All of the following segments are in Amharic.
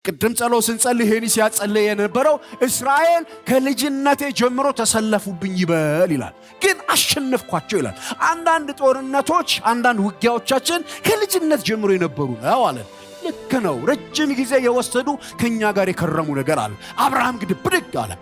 ቅድም ጸሎት ስንጸልይ ሄኒ ሲያጸልይ የነበረው እስራኤል ከልጅነቴ ጀምሮ ተሰለፉብኝ ይበል ይላል፣ ግን አሸነፍኳቸው ይላል። አንዳንድ ጦርነቶች አንዳንድ ውጊያዎቻችን ከልጅነት ጀምሮ የነበሩ ነው አለ። ልክ ነው። ረጅም ጊዜ የወሰዱ ከኛ ጋር የከረሙ ነገር አለ። አብርሃም ግን ብድግ አለ፣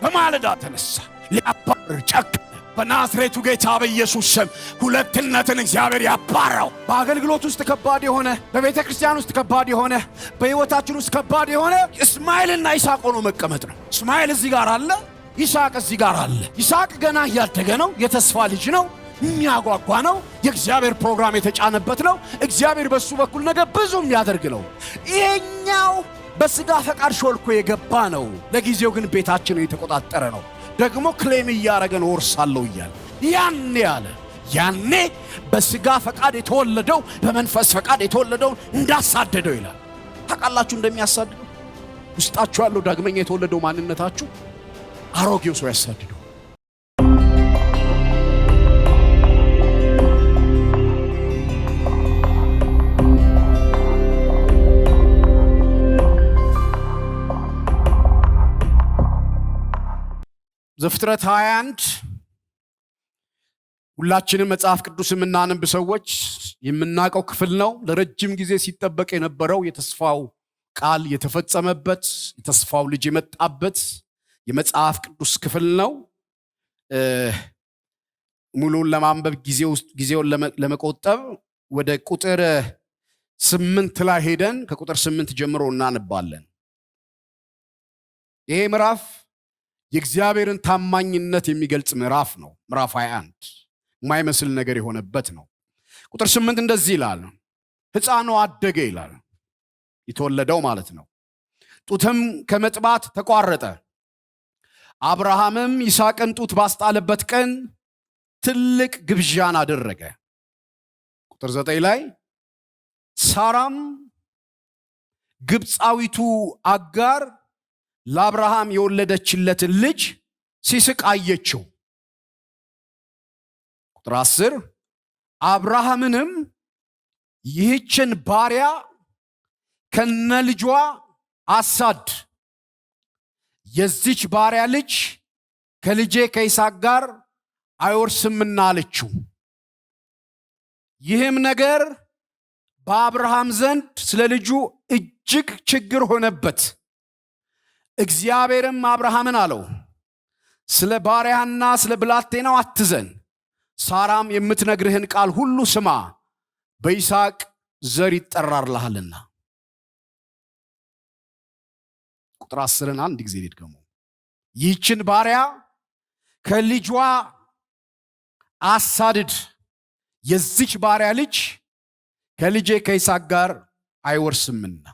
በማለዳ ተነሳ፣ ሊያባርር ጨከነ። በናዝሬቱ ጌታ በኢየሱስ ስም ሁለትነትን እግዚአብሔር ያባራው። በአገልግሎት ውስጥ ከባድ የሆነ፣ በቤተ ክርስቲያን ውስጥ ከባድ የሆነ፣ በሕይወታችን ውስጥ ከባድ የሆነ እስማኤልና ይስሐቅ ሆኖ መቀመጥ ነው። እስማኤል እዚህ ጋር አለ፣ ይስሐቅ እዚህ ጋር አለ። ይስሐቅ ገና እያደገ ነው፣ የተስፋ ልጅ ነው፣ የሚያጓጓ ነው፣ የእግዚአብሔር ፕሮግራም የተጫነበት ነው። እግዚአብሔር በሱ በኩል ነገር ብዙ የሚያደርግ ነው። ይሄኛው በስጋ ፈቃድ ሾልኮ የገባ ነው። ለጊዜው ግን ቤታችንን የተቆጣጠረ ነው። ደግሞ ክሌም እያረገን ወርሳለሁ እያለ ያኔ በስጋ ፈቃድ የተወለደው በመንፈስ ፈቃድ የተወለደው እንዳሳደደው ይላል። ታውቃላችሁ እንደሚያሳድደው ውስጣችሁ ያለው ዳግመኛ የተወለደው ማንነታችሁ አሮጌው ሰው ያሳድደው። ዘፍጥረት 21 ሁላችንም መጽሐፍ ቅዱስ የምናነብ ሰዎች የምናውቀው ክፍል ነው። ለረጅም ጊዜ ሲጠበቅ የነበረው የተስፋው ቃል የተፈጸመበት፣ የተስፋው ልጅ የመጣበት የመጽሐፍ ቅዱስ ክፍል ነው። ሙሉን ለማንበብ ጊዜውን ለመቆጠብ ወደ ቁጥር 8 ላይ ሄደን ከቁጥር 8 ጀምሮ እናነባለን። ይሄ ምዕራፍ የእግዚአብሔርን ታማኝነት የሚገልጽ ምዕራፍ ነው። ምዕራፍ 21 የማይመስል ነገር የሆነበት ነው። ቁጥር 8 እንደዚህ ይላል፣ ሕፃኑ አደገ ይላል፣ የተወለደው ማለት ነው። ጡትም ከመጥባት ተቋረጠ። አብርሃምም ይስሐቅን ጡት ባስጣለበት ቀን ትልቅ ግብዣን አደረገ። ቁጥር 9 ላይ ሳራም ግብፃዊቱ አጋር ለአብርሃም የወለደችለትን ልጅ ሲስቅ አየችው። ቁጥር 10 አብርሃምንም ይህችን ባሪያ ከነልጇ አሳድ፣ የዚች ባሪያ ልጅ ከልጄ ከይስሐቅ ጋር አይወርስምና አለችው። ይህም ነገር በአብርሃም ዘንድ ስለ ልጁ እጅግ ችግር ሆነበት። እግዚአብሔርም አብርሃምን አለው፣ ስለ ባሪያህና ስለ ብላቴናው አትዘን፣ ሳራም የምትነግርህን ቃል ሁሉ ስማ፣ በይስሐቅ ዘር ይጠራልሃልና። ቁጥር 10ን አንድ ጊዜ ልድገመው። ይህችን ባሪያ ከልጇ አሳድድ፣ የዚች ባሪያ ልጅ ከልጄ ከይስሐቅ ጋር አይወርስምና።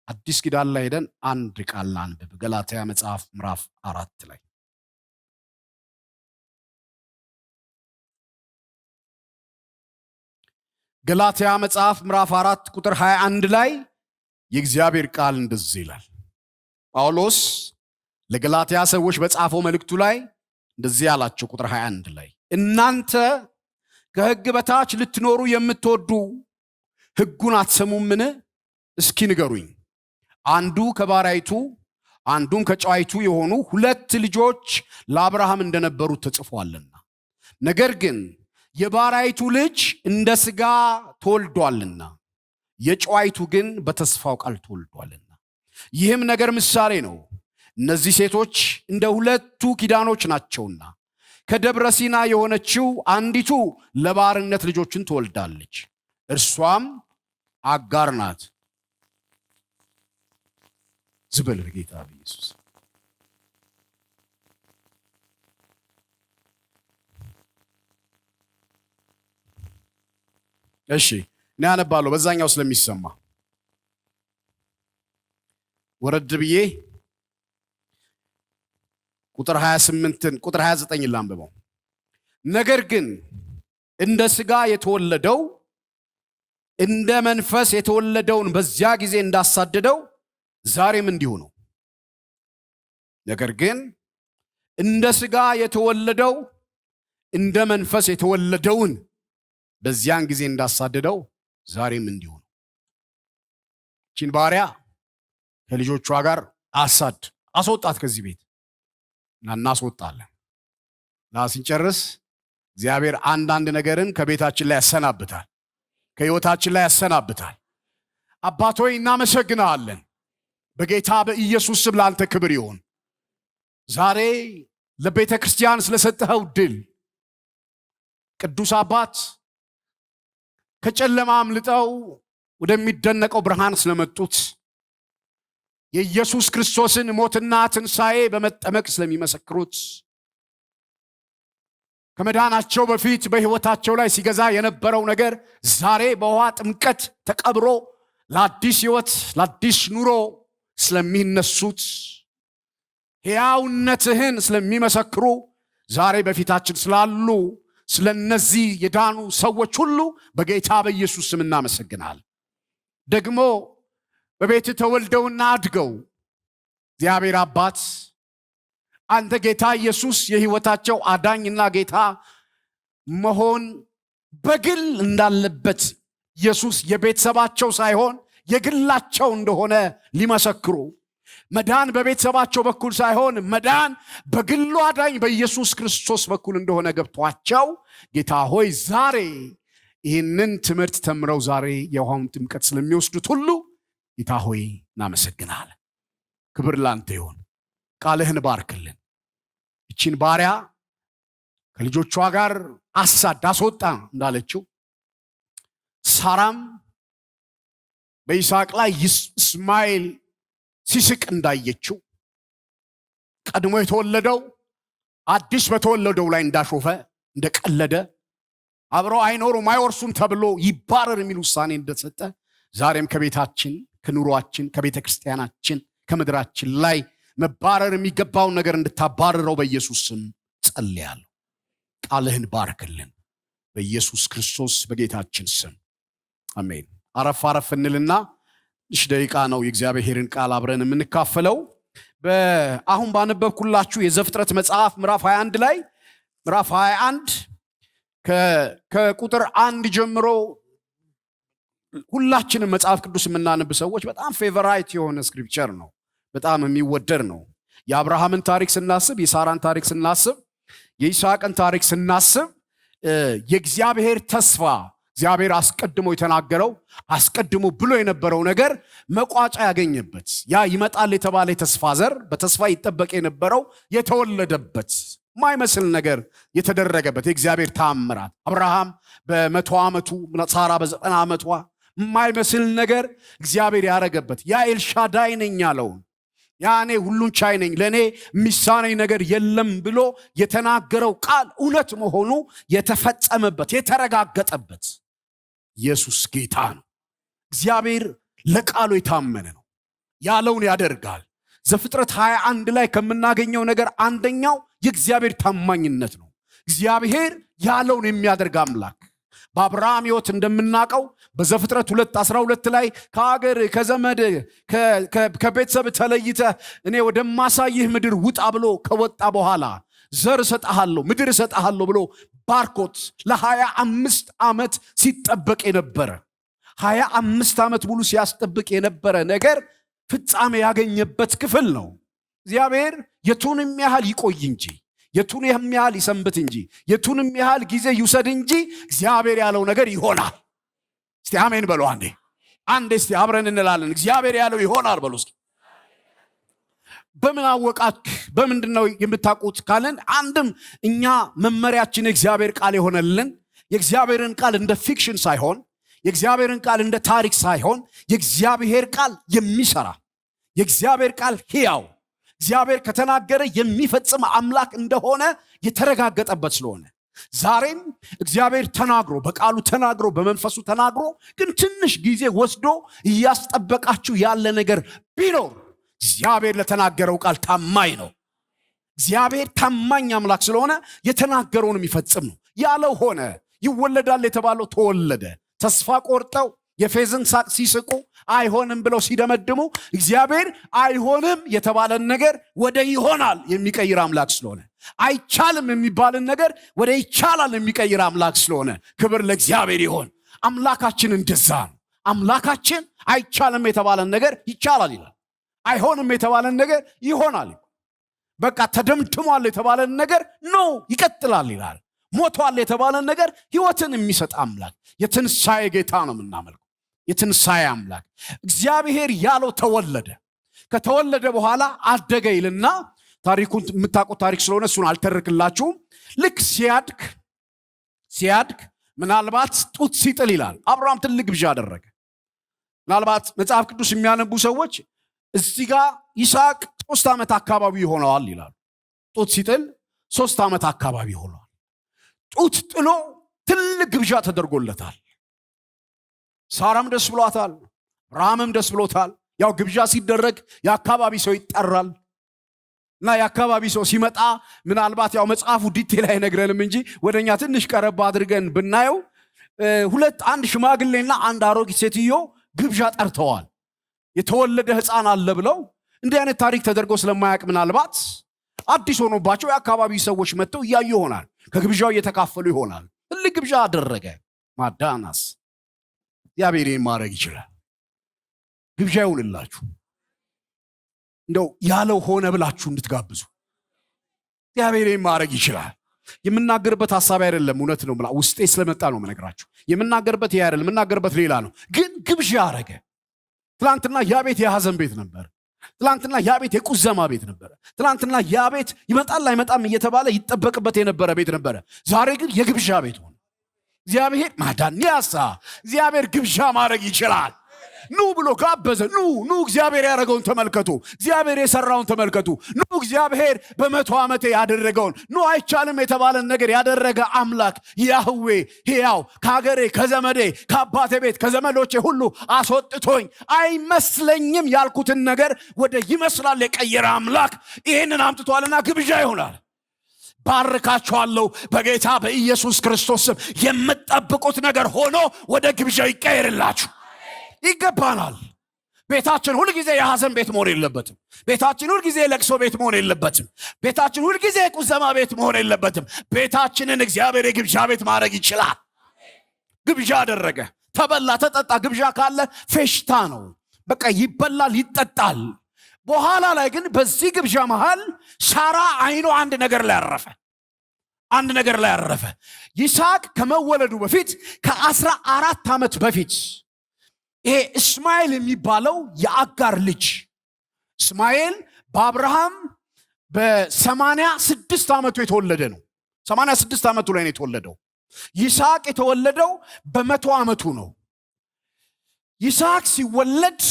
አዲስ ኪዳን ላይ ሄደን አንድ ቃል አንብብ። ገላትያ መጽሐፍ ምዕራፍ 4 ላይ ገላትያ መጽሐፍ ምዕራፍ 4 ቁጥር 21 ላይ የእግዚአብሔር ቃል እንደዚህ ይላል። ጳውሎስ ለገላትያ ሰዎች በጻፈው መልእክቱ ላይ እንደዚህ ያላቸው ቁጥር 21 ላይ እናንተ ከሕግ በታች ልትኖሩ የምትወዱ ሕጉን አትሰሙምን? እስኪ ንገሩኝ። አንዱ ከባሪያይቱ አንዱም ከጨዋይቱ የሆኑ 2 ልጆች ለአብርሃም እንደነበሩት ተጽፏልና፣ ነገር ግን የባሪያይቱ ልጅ እንደ ሥጋ ተወልዷልና የጨዋይቱ ግን በተስፋው ቃል ተወልዷልና። ይህም ነገር ምሳሌ ነው። እነዚህ ሴቶች እንደ 2ቱ ኪዳኖች ናቸውና ከደብረ ሲና የሆነችው አንዲቱ ለባርነት ልጆችን ትወልዳለች፣ እርሷም አጋር ናት። ዝበል ጌታ ኢየሱስ። እሺ እኔ አነባለሁ በዛኛው ስለሚሰማ ወረድ ብዬ ቁጥር 29 ላንብበው። ነገር ግን እንደ ሥጋ የተወለደው እንደ መንፈስ የተወለደውን በዚያ ጊዜ እንዳሳደደው ዛሬም እንዲሁ ነው። ነገር ግን እንደ ሥጋ የተወለደው እንደ መንፈስ የተወለደውን በዚያን ጊዜ እንዳሳደደው ዛሬም እንዲሁ ነው። ይህችን ባሪያ ከልጆቿ ጋር አስወጣት ከዚህ ቤት እናስወጣለን። ስንጨርስ እግዚአብሔር አንዳንድ ነገርን ከቤታችን ላይ ያሰናብታል፣ ከሕይወታችን ላይ ያሰናብታል። አባት ሆይ እናመሰግናለን። በጌታ በኢየሱስ ስም ላንተ ክብር ይሁን። ዛሬ ለቤተ ክርስቲያን ስለሰጠኸው ድል ቅዱስ አባት ከጨለማ አምልጠው ወደሚደነቀው ብርሃን ስለመጡት የኢየሱስ ክርስቶስን ሞትና ትንሣኤ በመጠመቅ ስለሚመሰክሩት ከመዳናቸው በፊት በሕይወታቸው ላይ ሲገዛ የነበረው ነገር ዛሬ በውሃ ጥምቀት ተቀብሮ ለአዲስ ሕይወት ለአዲስ ኑሮ ስለሚነሱት ሕያውነትህን ስለሚመሰክሩ ዛሬ በፊታችን ስላሉ ስለነዚህ የዳኑ ሰዎች ሁሉ በጌታ በኢየሱስ ስም እናመሰግናለን። ደግሞ በቤት ተወልደውና አድገው እግዚአብሔር አባት አንተ ጌታ ኢየሱስ የሕይወታቸው አዳኝና ጌታ መሆን በግል እንዳለበት ኢየሱስ የቤተሰባቸው ሳይሆን የግላቸው እንደሆነ ሊመሰክሩ መዳን በቤተሰባቸው በኩል ሳይሆን መዳን በግሉ አዳኝ በኢየሱስ ክርስቶስ በኩል እንደሆነ ገብቷቸው ጌታ ሆይ ዛሬ ይህንን ትምህርት ተምረው ዛሬ የውሃውን ጥምቀት ስለሚወስዱት ሁሉ ጌታ ሆይ እናመሰግናለን። ክብር ላንተ ይሁን። ቃልህን ባርክልን። እቺን ባሪያ ከልጆቿ ጋር አስወጣ እንዳለችው ሳራም በይስሐቅ ላይ እስማኤል ሲስቅ እንዳየችው ቀድሞ የተወለደው አዲስ በተወለደው ላይ እንዳሾፈ እንደቀለደ አብረው አይኖሩም አይወርሱም ተብሎ ይባረር የሚል ውሳኔ እንደሰጠ ዛሬም ከቤታችን ከኑሯችን ከቤተ ክርስቲያናችን ከምድራችን ላይ መባረር የሚገባውን ነገር እንድታባረረው በኢየሱስ ስም ጸልያለሁ። ቃልህን ባርክልን በኢየሱስ ክርስቶስ በጌታችን ስም አሜን። አረፍ እንልና ትንሽ ደቂቃ ነው የእግዚአብሔርን ቃል አብረን የምንካፈለው። አሁን ባነበብኩላችሁ የዘፍጥረት መጽሐፍ ምዕራፍ 21 ላይ ምዕራፍ 21 ከቁጥር 1 ጀምሮ ሁላችንም መጽሐፍ ቅዱስ የምናነብ ሰዎች በጣም ፌቨራይት የሆነ ስክሪፕቸር ነው። በጣም የሚወደድ ነው። የአብርሃምን ታሪክ ስናስብ፣ የሳራን ታሪክ ስናስብ፣ የይስሐቅን ታሪክ ስናስብ የእግዚአብሔር ተስፋ እግዚአብሔር አስቀድሞ የተናገረው አስቀድሞ ብሎ የነበረው ነገር መቋጫ ያገኘበት ያ ይመጣል የተባለ የተስፋ ዘር በተስፋ ይጠበቅ የነበረው የተወለደበት ማይመስል ነገር የተደረገበት የእግዚአብሔር ተአምራት አብርሃም በ100 ዓመቱ ሳራ በ90 ዓመቷ ማይመስል ነገር እግዚአብሔር ያረገበት ያ ኤልሻዳይ ነኝ ያለውን ያኔ ሁሉን ቻይ ነኝ ለኔ የሚሳነኝ ነገር የለም ብሎ የተናገረው ቃል እውነት መሆኑ የተፈጸመበት የተረጋገጠበት ኢየሱስ ጌታ ነው። እግዚአብሔር ለቃሉ የታመነ ነው። ያለውን ያደርጋል። ዘፍጥረት 21 ላይ ከምናገኘው ነገር አንደኛው የእግዚአብሔር ታማኝነት ነው። እግዚአብሔር ያለውን የሚያደርግ አምላክ በአብርሃም ሕይወት እንደምናቀው በዘፍጥረት 2:12 ላይ ከአገር ከዘመድ ከቤተሰብ ተለይተ እኔ ወደማሳይህ ምድር ውጣ ብሎ ከወጣ በኋላ ዘር እሰጥሃለሁ ምድር እሰጥሃለሁ ብሎ ባርኮት ለ25 ዓመት ሲጠበቅ የነበረ 25 ዓመት ሙሉ ሲያስጠብቅ የነበረ ነገር ፍጻሜ ያገኘበት ክፍል ነው። እግዚአብሔር የቱንም ያህል ይቆይ እንጂ የቱንም ያህል ይሰንብት እንጂ የቱንም ያህል ጊዜ ይውሰድ እንጂ እግዚአብሔር ያለው ነገር ይሆናል። እስቲ አሜን በሉ። አንዴ እስቲ አብረን እንላለን። እግዚአብሔር ያለው ይሆናል በሉ እስቲ። በምን አወቃችሁ? በምንድነው የምታውቁት ካለን አንድም እኛ መመሪያችን የእግዚአብሔር ቃል የሆነልን የእግዚአብሔርን ቃል እንደ ፊክሽን ሳይሆን የእግዚአብሔርን ቃል እንደ ታሪክ ሳይሆን የእግዚአብሔር ቃል የሚሰራ የእግዚአብሔር ቃል ሕያው እግዚአብሔር ከተናገረ የሚፈጽም አምላክ እንደሆነ የተረጋገጠበት ስለሆነ ዛሬም እግዚአብሔር ተናግሮ በቃሉ ተናግሮ በመንፈሱ ተናግሮ ግን ትንሽ ጊዜ ወስዶ እያስጠበቃችሁ ያለ ነገር ቢኖር እግዚአብሔር ለተናገረው ቃል ታማኝ ነው። እግዚአብሔር ታማኝ አምላክ ስለሆነ የተናገረውን የሚፈጽም ነው። ያለው ሆነ። ይወለዳል የተባለው ተወለደ። ተስፋ ቆርጠው የፌዝን ሳቅ ሲስቁ አይሆንም ብለው ሲደመድሙ እግዚአብሔር አይሆንም የተባለን ነገር ወደ ይሆናል የሚቀይር አምላክ ስለሆነ አይቻልም የሚባልን ነገር ወደ ይቻላል የሚቀይር አምላክ ስለሆነ ክብር ለእግዚአብሔር ይሆን። አምላካችን እንደዛ ነው። አምላካችን አይቻልም የተባለን ነገር ይቻላል ይላል። አይሆንም የተባለን ነገር ይሆናል። በቃ ተደምድሟል የተባለን ነገር ነው ይቀጥላል ይላል። ሞቷል የተባለን ነገር ሕይወትን የሚሰጥ አምላክ የትንሣኤ ጌታ ነው የምናመልከው። የትንሣኤ አምላክ እግዚአብሔር ያለው ተወለደ። ከተወለደ በኋላ አደገ ይልና ታሪኩን የምታውቁት ታሪክ ስለሆነ እሱን አልተርክላችሁም። ልክ ሲያድግ ምናልባት ጡት ሲጥል ይላል አብርሃም ትልቅ ግብዣ አደረገ። ምናልባት መጽሐፍ ቅዱስ የሚያነቡ ሰዎች እዚህ ጋር ይስሐቅ 3 ዓመት አካባቢ ይሆነዋል ይላሉ። ጡት ሲጥል 3 ዓመት አካባቢ ይሆነዋል። ጡት ጥሎ ትልቅ ግብዣ ተደርጎለታል። ሳራም ደስ ብሏታል፣ አብርሃምም ደስ ብሎታል። ያው ግብዣ ሲደረግ የአካባቢ ሰው ይጠራል እና የአካባቢ ሰው ሲመጣ ምናልባት ያው መጽሐፉ ዲቴል አይነግረንም እንጂ ወደኛ ትንሽ ቀረብ አድርገን ብናየው አንድ ሽማግሌና አንድ አሮጊት ሴትዮ ግብዣ ጠርተዋል። የተወለደ ሕፃን አለ ብለው እንዲህ አይነት ታሪክ ተደርጎ ስለማያውቅ ምናልባት አዲስ ሆኖባቸው የአካባቢ ሰዎች መጥተው እያዩ ይሆናል፣ ከግብዣው እየተካፈሉ ይሆናል። ትልቅ ግብዣ አደረገ። ማዳናስ እግዚአብሔር ማድረግ ይችላል። ግብዣ ይሁንላችሁ። እንደው ያለው ሆነ ብላችሁ እንድትጋብዙ እግዚአብሔር ማድረግ ይችላል። የምናገርበት ሐሳብ አይደለም፣ እውነት ነው። ውስጤ ስለመጣ ነው የምነግራችሁ። የምናገርበት ይሄ አይደለም፣ የምናገርበት ሌላ ነው። ግን ግብዣ አረገ። ትላንትና ያ ቤት የሐዘን ቤት ነበር። ትላንትና ያ ቤት የቁዘማ ቤት ነበር። ትላንትና ያ ቤት ይመጣል አይመጣም እየተባለ ይጠበቅበት የነበረ ቤት ነበር። ዛሬ ግን የግብዣ ቤት ሆነ። እግዚአብሔር ማዳንያሳ እግዚአብሔር ግብዣ ማድረግ ይችላል። ኑ ብሎ ጋበዘ። ኑ እግዚአብሔር ያደረገውን ተመልከቱ። እግዚአብሔር የሰራውን ተመልከቱ። ኑ እግዚአብሔር በ100 ዓመቴ ያደረገውን ኑ አይቻልም የተባለን ነገር ያደረገ አምላክ ያህዌ ሕያው ከሀገሬ ከዘመዴ ከአባቴ ቤት ከዘመዶቼ ሁሉ አስወጥቶኝ አይመስለኝም ያልኩትን ነገር ወደ ይመስላል የቀየረ አምላክ ይህንን አምጥቷልና ግብዣ ይሆናል። ባርካችኋለሁ በጌታ በኢየሱስ ክርስቶስ ስም። የምትጠብቁት ነገር ሆኖ ወደ ግብዣው ይቀየርላችሁ ይገባናል። ቤታችን ሁል ጊዜ የሐዘን ቤት መሆን የለበትም። ቤታችን ሁል ጊዜ የለቅሶ ቤት መሆን የለበትም። ቤታችን ሁል ጊዜ የቁዘማ ቤት መሆን የለበትም። ቤታችንን እግዚአብሔር የግብዣ ቤት ማድረግ ይችላል። ግብዣ አደረገ። ተበላ ተጠጣ። ግብዣ ካለ ፌሽታ ነው። በቃ ይበላል ይጠጣል። በኋላ ላይ ግን በዚህ ግብዣ መሃል ሳራ አይኑ አንድ ነገር ላይ አረፈ። ይስሐቅ ከመወለዱ በፊት ከ14 ዓመት በፊት ይሄ እስማኤል የሚባለው የአጋር ልጅ እስማኤል በአብርሃም በ86 ዓመቱ የተወለደ ነው። 86 ዓመቱ ላይ ነው የተወለደው። ይስሐቅ የተወለደው በ100 ዓመቱ ነው። ይስሐቅ ሲወለድ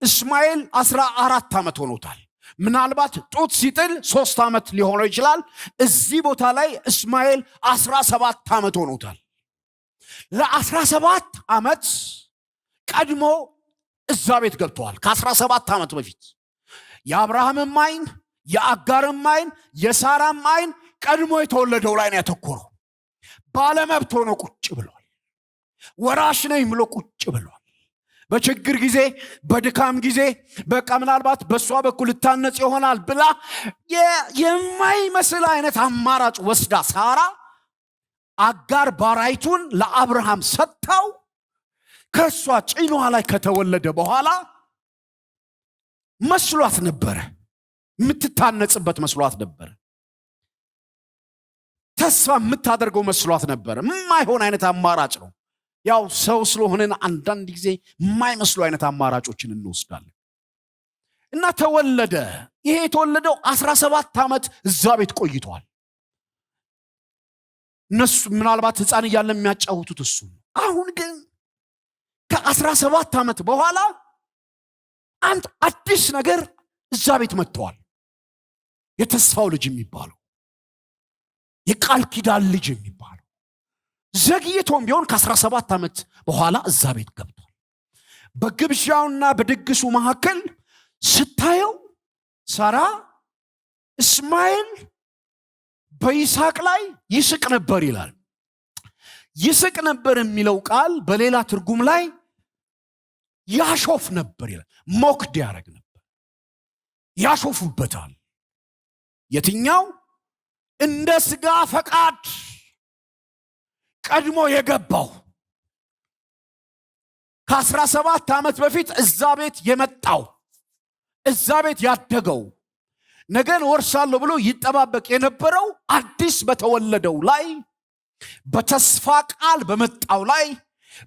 እስማኤል 14 ዓመት ሆኖታል። ምናልባት ጡት ሲጥል 3 ዓመት ሊሆነው ይችላል። እዚህ ቦታ ላይ እስማኤል 17 ዓመት ሆኖታል። ለ17 ዓመት ቀድሞ እዛ ቤት ገብተዋል። ከ17 ዓመት በፊት የአብርሃምም አይን የአጋርም አይን የሳራም አይን ቀድሞ የተወለደው ላይ ነው ያተኮረው። ባለመብት ሆኖ ቁጭ ብሏል። ወራሽ ነኝ ብሎ ቁጭ ብሏል። በችግር ጊዜ በድካም ጊዜ በቃ ምናልባት በሷ በኩል ልታነጽ ይሆናል ብላ የማይመስል አይነት አማራጭ ወስዳ ሳራ አጋር ባራይቱን ለአብርሃም ሰጥታው ከሷ ጭኗ ላይ ከተወለደ በኋላ መስሏት ነበረ። የምትታነጽበት መስሏት ነበረ። ተስፋ የምታደርገው መስሏት ነበረ። የማይሆን አይነት አማራጭ ነው። ያው ሰው ስለሆነን አንዳንድ ጊዜ የማይመስሉ አይነት አማራጮችን እንወስዳለን። እና ተወለደ። ይሄ የተወለደው 17 ዓመት እዛ ቤት ቆይቷል። እነሱ ምናልባት ሕፃን እያለ የሚያጫውቱት እሱ። አሁን ግን ከ17 ዓመት በኋላ አንድ አዲስ ነገር እዛ ቤት መጥተዋል። የተስፋው ልጅ የሚባለው የቃል ኪዳን ልጅ የሚባለው ዘግይቶም ቢሆን ከ17 ዓመት በኋላ እዛ ቤት ገብቷል። በግብዣውና በድግሱ መካከል ስታየው ሳራ እስማኤል በይስሐቅ ላይ ይስቅ ነበር ይላል። ይስቅ ነበር የሚለው ቃል በሌላ ትርጉም ላይ ያሾፍ ነበር ይላል። ሞክድ ያደርግ ነበር፣ ያሾፉበታል። የትኛው እንደ ስጋ ፈቃድ ቀድሞ የገባው ከ17 ዓመት በፊት እዛ ቤት የመጣው እዛ ቤት ያደገው ነገን ወርሳለሁ ብሎ ይጠባበቅ የነበረው አዲስ በተወለደው ላይ በተስፋ ቃል በመጣው ላይ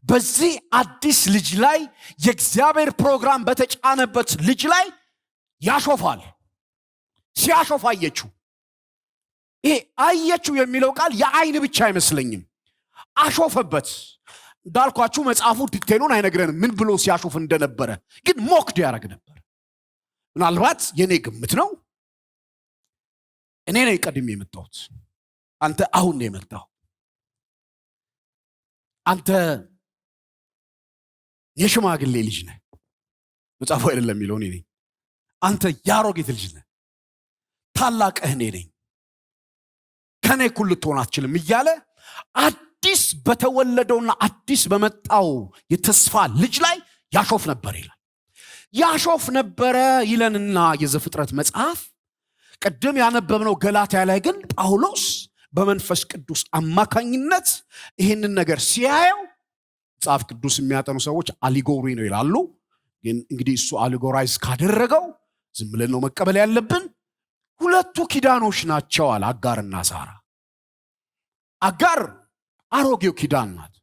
በዚህ አዲስ ልጅ ላይ የእግዚአብሔር ፕሮግራም በተጫነበት ልጅ ላይ ያሾፋል። ሲያሾፍ አየችው። ይሄ አየችው የሚለው ቃል የአይን ብቻ አይመስለኝም። አሾፈበት። እንዳልኳችሁ መጽሐፉ ዲቴሉን አይነግረንም ምን ብሎ ሲያሾፍ እንደነበረ፣ ግን ሞክድ ያደርግ ነበር። ምናልባት የኔ ግምት ነው። እኔ ነኝ ቀድሜ የመጣሁት፣ አንተ አሁን ነው የመጣው። አንተ የሽማግሌ ልጅ ነህ፣ መጽሐፉ አይደለም የሚለው እኔ ነኝ። አንተ ያሮጌት ልጅ ነህ፣ ታላቅህ እኔ ነኝ፣ ከኔ እኩል ልትሆን አትችልም እያለ አዲስ በተወለደውና አዲስ በመጣው የተስፋ ልጅ ላይ ያሾፍ ነበር ይላል። ያሾፍ ነበረ ይለንና የዘፍጥረት መጽሐፍ ቅድም ያነበብነው ገላትያ ላይ ግን ጳውሎስ በመንፈስ ቅዱስ አማካኝነት ይህንን ነገር ሲያየው፣ መጽሐፍ ቅዱስ የሚያጠኑ ሰዎች አሊጎሪ ነው ይላሉ። ግን እንግዲህ እሱ አሊጎራይዝ ካደረገው ዝም ብለን ነው መቀበል ያለብን። ሁለቱ ኪዳኖች ናቸው አለ፣ አጋርና ሳራ። አጋር አሮጌው ኪዳን ናት፣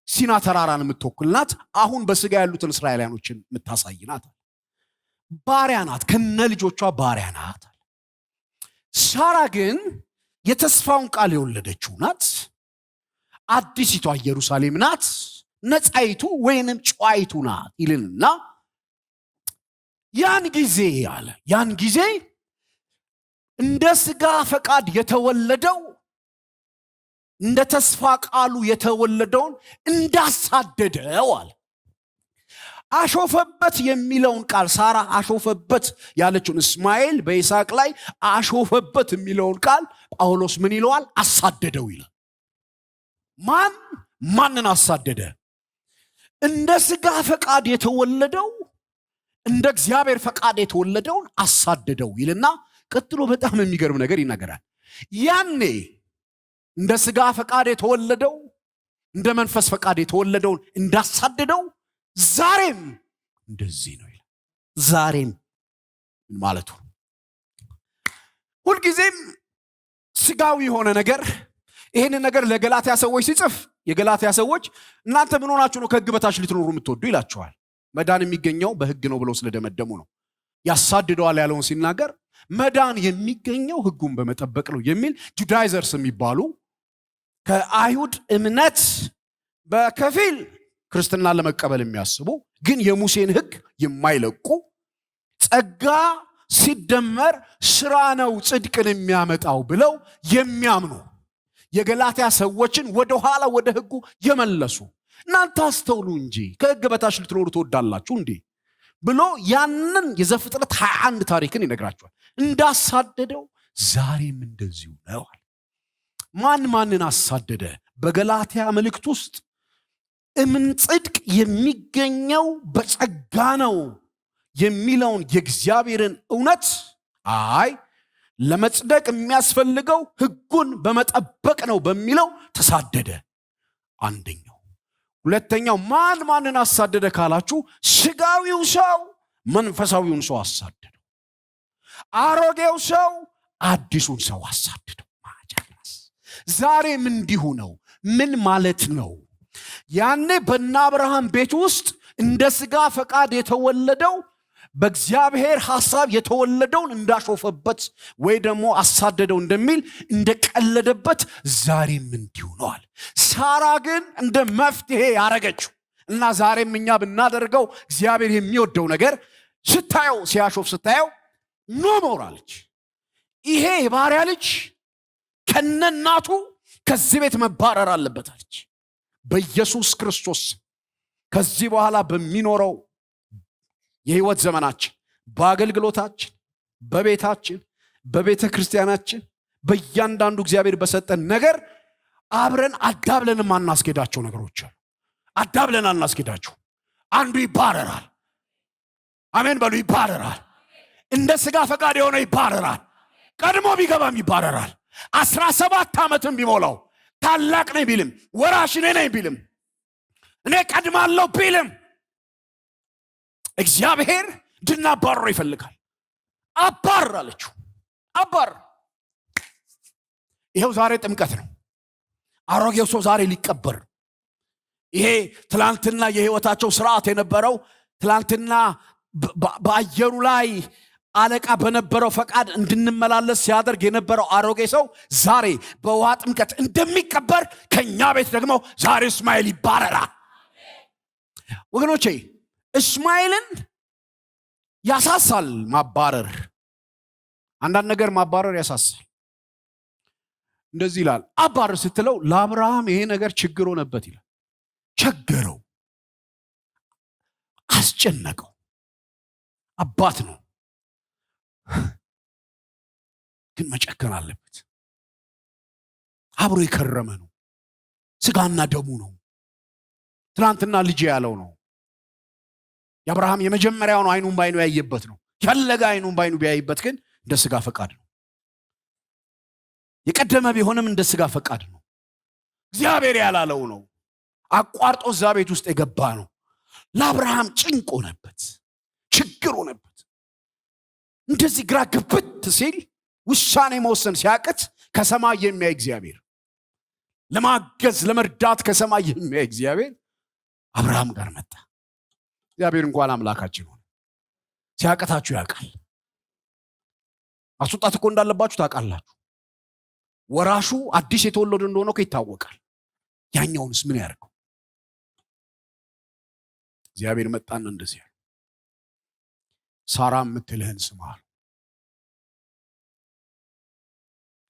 ሲና ተራራን የምትወክል ናት። አሁን በስጋ ያሉትን እስራኤላውያኖችን የምታሳይ ናት። ባሪያ ናት፣ ከነ ልጆቿ ባሪያ ናት። ሳራ ግን የተስፋውን ቃል የወለደችው ናት። አዲሲቷ ኢየሩሳሌም ናት፣ ነፃይቱ ወይንም ጨዋይቱ ናት ይልና ያን ጊዜ እንደ ስጋ ፈቃድ የተወለደው እንደ ተስፋ ቃሉ የተወለደውን እንዳሳደደው አለ። አሾፈበት የሚለውን ቃል ሳራ አሾፈበት ያለችውን እስማኤል በይስሐቅ ላይ አሾፈበት የሚለውን ቃል ጳውሎስ ምን ይለዋል? አሳደደው ይላል። ማንን አሳደደ? እንደ ስጋ ፈቃድ የተወለደው እንደ እግዚአብሔር ፈቃድ የተወለደውን አሳደደው ይልና ቀጥሎ በጣም የሚገርም ነገር ይናገራል። ያኔ እንደ ስጋ ፈቃድ የተወለደው እንደ መንፈስ ፈቃድ የተወለደውን እንዳሳደደው ዛሬም እንደዚህ ነው ይላል። ዛሬም ማለቱ ሁልጊዜም ስጋዊ የሆነ ነገር ይሄንን ነገር ለገላትያ ሰዎች ሲጽፍ የገላትያ ሰዎች እናንተ ምን ሆናችሁ ነው ከሕግ በታች ልትኖሩ የምትወዱ ይላቸዋል። መዳን የሚገኘው በሕግ ነው ብለው ስለደመደሙ ነው። ያሳድደዋል ያለውን ሲናገር መዳን የሚገኘው ሕጉን በመጠበቅ ነው የሚል ጁዳይዘርስ የሚባሉ ከአይሁድ እምነት በከፊል ክርስትና ለመቀበል የሚያስቡ ግን የሙሴን ሕግ የማይለቁ ጸጋ ሲደመር ስራ ነው ጽድቅን የሚያመጣው ብለው የሚያምኑ የገላትያ ሰዎችን ወደ ኋላ ወደ ሕጉ የመለሱ እናንተ አስተውሉ እንጂ ከሕግ በታች ልትኖሩ ትወዳላችሁ እንዴ ብሎ ያንን የዘፍጥረት 21 ታሪክን ይነግራቸዋል። እንዳሳደደው ዛሬም እንደዚሁ ነው። ማንን አሳደደ? በገላትያ መልእክት ውስጥ ጽድቅ የሚገኘው በጸጋ ነው የሚለውን የእግዚአብሔርን እውነት ለመጽደቅ የሚያስፈልገው ሕጉን በመጠበቅ ነው በሚለው ተሳደደ። አንደኛው። ሁለተኛው ማንን አሳደደ ካላችሁ ስጋዊው ሰው መንፈሳዊውን ሰው አሳደደው። አሮጌው ሰው አዲሱን ሰው አሳደደው። ዛሬም እንዲሁ ነው። ምን ማለት ነው? ያኔ በእነ አብርሃም ቤት ውስጥ እንደ ስጋ ፈቃድ የተወለደው በእግዚአብሔር ሐሳብ የተወለደውን እንዳሾፈበት ወይ ደግሞ አሳደደው እንደሚል እንደቀለደበት ዛሬም እንዲሁ ነዋል። ሳራ ግን እንደ መፍትሄ ያረገችው እና ዛሬም እኛ ብናደርገው እግዚአብሔር የሚወደው ነገር ስታየው ሲያሾፍ ስታየው ኖ ሞራለች። ይሄ የባሪያ ልጅ ከነናቱ ከዚህ ቤት መባረር አለበት አለች። በኢየሱስ ክርስቶስ ከዚህ በኋላ በሚኖረው የህይወት ዘመናችን በአገልግሎታችን በቤታችን በቤተ ክርስቲያናችን በእያንዳንዱ እግዚአብሔር በሰጠን ነገር አብረን አዳብለን ማናስኬዳቸው ነገሮች አሉ። አዳብለን አናስኬዳቸው። አንዱ ይባረራል። አሜን በሉ። ይባረራል። እንደ ስጋ ፈቃድ የሆነ ይባረራል። ቀድሞ ቢገባም ይባረራል። 17 ዓመትም ቢሞላው ታላቅ ነኝ ቢልም ወራሽ ነኝ ቢልም እኔ ቀድማለሁ ቢልም እግዚአብሔር እንድናባረው ይፈልጋል። አባር አለችው። አባር። ይሄው ዛሬ ጥምቀት ነው። አሮጌው ሰው ዛሬ ሊቀበር። ይሄ ትላንትና የህይወታቸው ስርዓት የነበረው ትላንትና በአየሩ ላይ አለቃ በነበረው ፈቃድ እንድንመላለስ ሲያደርግ የነበረው አሮጌ ሰው ዛሬ በውሃ ጥምቀት እንደሚቀበር ከኛ ቤት ደግሞ ዛሬ እስማኤል ይባረራል። ወገኖቼ እስማኤልን ያሳሳል ማባረር። አንዳንድ ነገር ማባረር ያሳሳል። እንደዚህ ይላል። አባረር ስትለው ለአብርሃም ይሄ ነገር ችግር ሆነበት ይላል። ቸገረው፣ አስጨነቀው። አባት ነው ግን መጨከን አለበት። አብሮ የከረመ ነው። ስጋና ደሙ ነው። ትናንትና ልጅ ያለው ነው። የአብርሃም የመጀመሪያው ነው። አይኑን ባይኑ ያየበት ነው። ፈለገ አይኑን ባይኑ ቢያይበት ግን እንደ ስጋ ፈቃድ ነው። የቀደመ ቢሆንም እንደ ስጋ ፈቃድ ነው። እግዚአብሔር ያላለው ነው። አቋርጦ እዛ ቤት ውስጥ የገባ ነው። ለአብርሃም ጭንቅ ሆነበት፣ ችግር ሆነበት። እንደዚህ ግራ ግብት ሲል ውሳኔ መወሰን ሲያቅት ከሰማይ የሚያይ እግዚአብሔር፣ ለማገዝ ለመርዳት ከሰማይ የሚያይ እግዚአብሔር አብርሃም ጋር መጣ። እግዚአብሔር እንኳን አምላካችን ሆነ። ሲያቅታችሁ ያውቃል። ማስወጣት እኮ እንዳለባችሁ ታውቃላችሁ። ወራሹ አዲስ የተወለደ እንደሆነ እኮ ይታወቃል። ያኛውንስ ምን ያደርገው? እግዚአብሔር መጣና እንደዚህ ሳራ የምትልህን ስማ።